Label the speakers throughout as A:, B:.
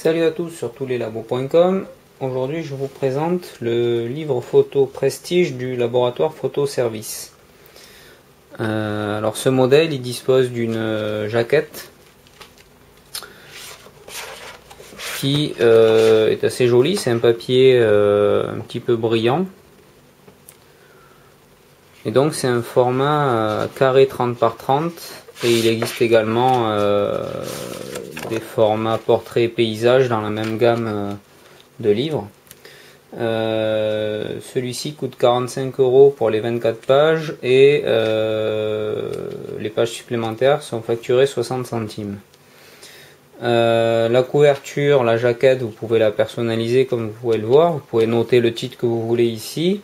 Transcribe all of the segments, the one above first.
A: Salut à tous sur touslelabos.com. Aujourd'hui je vous présente le livre photo prestige du laboratoire Photo Service. Alors ce modèle il dispose d'une jaquette qui est assez jolie, c'est un papier un petit peu brillant. Et donc c'est un format carré 30 par 30 et il existe également des formats portrait et paysage dans la même gamme de livres. Celui-ci coûte 45 € pour les 24 pages et les pages supplémentaires sont facturées 60 centimes. La couverture, la jaquette, vous pouvez la personnaliser comme vous pouvez le voir. Vous pouvez noter le titre que vous voulez ici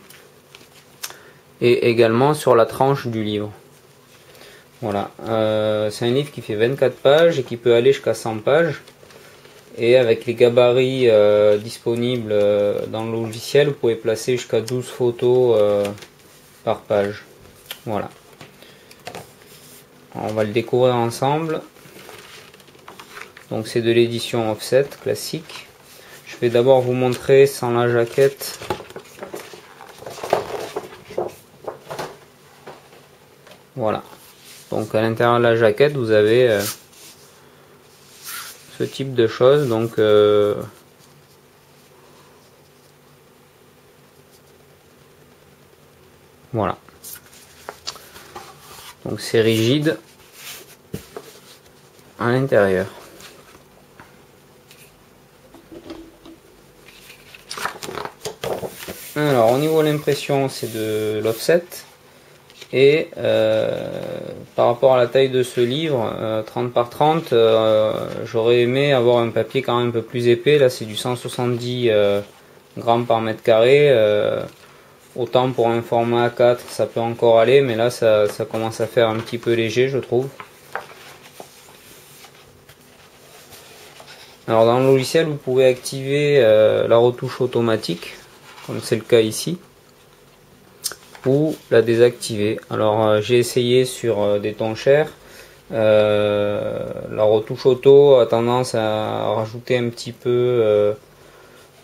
A: et également sur la tranche du livre. Voilà, c'est un livre qui fait 24 pages et qui peut aller jusqu'à 100 pages. Et avec les gabarits disponibles dans le logiciel, vous pouvez placer jusqu'à 12 photos par page. Voilà. On va le découvrir ensemble. Donc c'est de l'édition offset classique. Je vais d'abord vous montrer sans la jaquette. Voilà. Donc à l'intérieur de la jaquette, vous avez ce type de choses. Donc voilà. Donc c'est rigide à l'intérieur. Alors au niveau de l'impression, c'est de l'offset. Et par rapport à la taille de ce livre, 30 par 30, j'aurais aimé avoir un papier quand même un peu plus épais. Là c'est du 170 grammes par mètre carré. Autant pour un format A4 ça peut encore aller, mais là ça commence à faire un petit peu léger, je trouve. Alors dans le logiciel vous pouvez activer la retouche automatique, comme c'est le cas ici, ou la désactiver. Alors j'ai essayé sur des tons chers. La retouche auto a tendance à rajouter un petit peu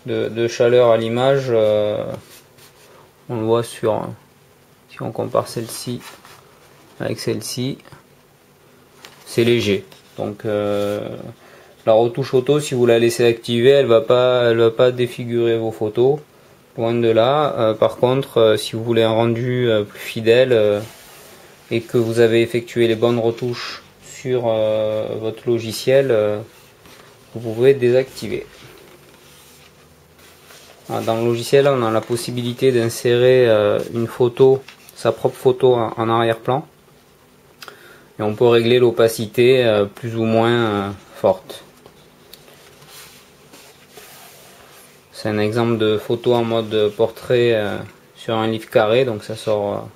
A: de chaleur à l'image. On le voit si on compare celle-ci avec celle-ci, c'est léger. Donc la retouche auto, si vous la laissez activée, elle va pas défigurer vos photos. Loin de là. Par contre, si vous voulez un rendu plus fidèle et que vous avez effectué les bonnes retouches sur votre logiciel, vous pouvez désactiver. Dans le logiciel, on a la possibilité d'insérer une photo, sa propre photo en arrière-plan. Et on peut régler l'opacité plus ou moins forte. C'est un exemple de photo en mode portrait sur un livre carré, donc ça sort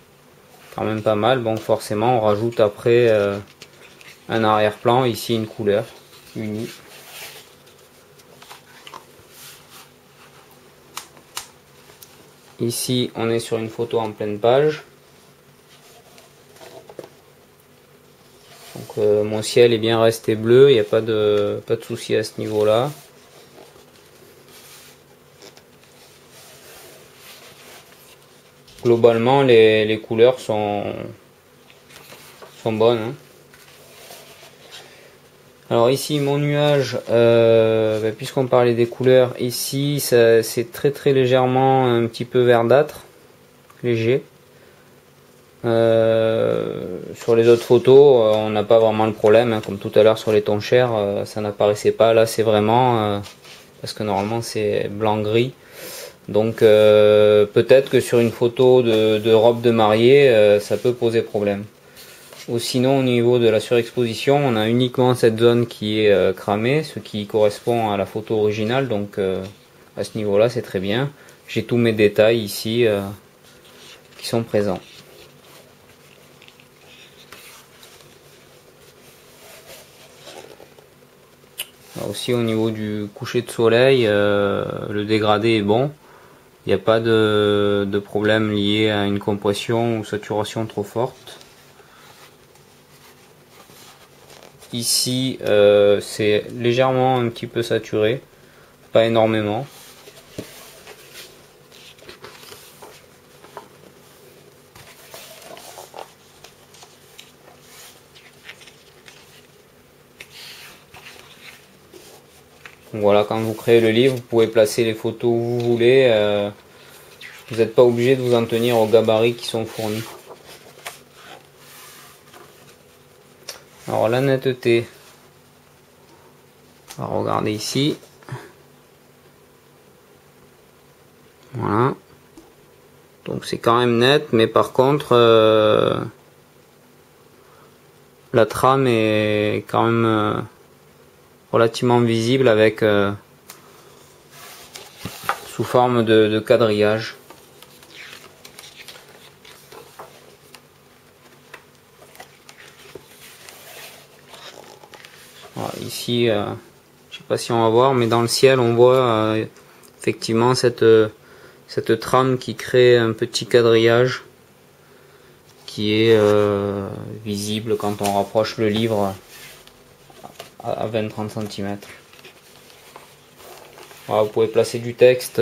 A: quand même pas mal. Bon, forcément on rajoute après un arrière-plan, ici une couleur unie. Ici on est sur une photo en pleine page. Donc mon ciel est bien resté bleu, il n'y a pas de souci à ce niveau-là. Globalement les couleurs sont bonnes, hein. Alors ici mon nuage, puisqu'on parlait des couleurs, ici c'est très légèrement un petit peu verdâtre, léger. Sur les autres photos on n'a pas vraiment le problème, hein, comme tout à l'heure sur les tons chers, ça n'apparaissait pas. Là c'est vraiment parce que normalement c'est blanc gris. Donc peut-être que sur une photo de robe de mariée, ça peut poser problème. Ou sinon au niveau de la surexposition, on a uniquement cette zone qui est cramée, ce qui correspond à la photo originale. Donc à ce niveau-là, c'est très bien. J'ai tous mes détails ici qui sont présents. Là aussi au niveau du coucher de soleil, le dégradé est bon. Il n'y a pas de problème lié à une compression ou saturation trop forte. Ici, c'est légèrement un petit peu saturé, pas énormément. Donc voilà, quand vous créez le livre, vous pouvez placer les photos où vous voulez. Vous n'êtes pas obligé de vous en tenir aux gabarits qui sont fournis. Alors la netteté, on va regarder ici. Voilà. Donc c'est quand même net, mais par contre la trame est quand même relativement visible avec sous forme de quadrillage. Voilà, ici, je sais pas si on va voir, mais dans le ciel on voit effectivement cette trame qui crée un petit quadrillage qui est visible quand on rapproche le livre à 20-30 cm. Voilà, vous pouvez placer du texte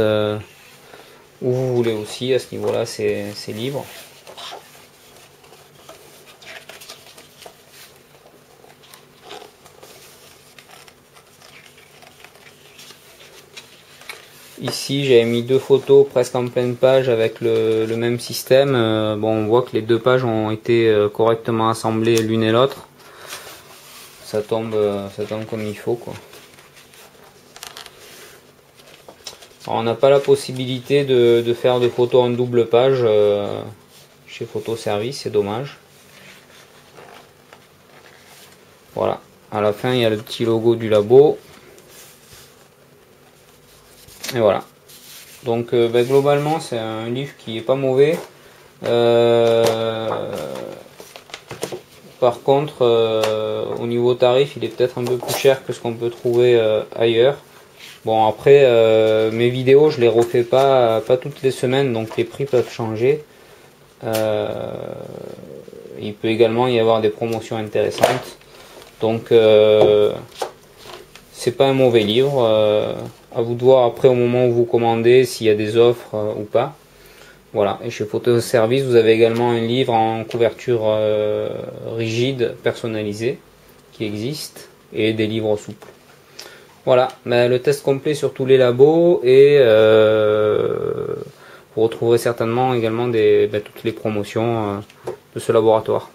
A: où vous voulez aussi, à ce niveau-là c'est libre. Ici j'ai mis deux photos presque en pleine page avec le même système. Bon, on voit que les deux pages ont été correctement assemblées l'une et l'autre. Ça tombe comme il faut, quoi. Alors, on n'a pas la possibilité de faire des photos en double page chez Photo Service, c'est dommage. Voilà, à la fin il y a le petit logo du labo. Et voilà. Donc globalement c'est un livre qui est pas mauvais. Par contre au niveau tarif il est peut-être un peu plus cher que ce qu'on peut trouver ailleurs. Bon, après mes vidéos je les refais pas toutes les semaines, donc les prix peuvent changer. Il peut également y avoir des promotions intéressantes, donc c'est pas un mauvais livre. À vous de voir après au moment où vous commandez s'il y a des offres ou pas. Voilà, et chez Photo Service vous avez également un livre en couverture rigide personnalisé qui existe et des livres souples. Voilà, le test complet sur tous les labos, et vous retrouverez certainement également toutes les promotions de ce laboratoire.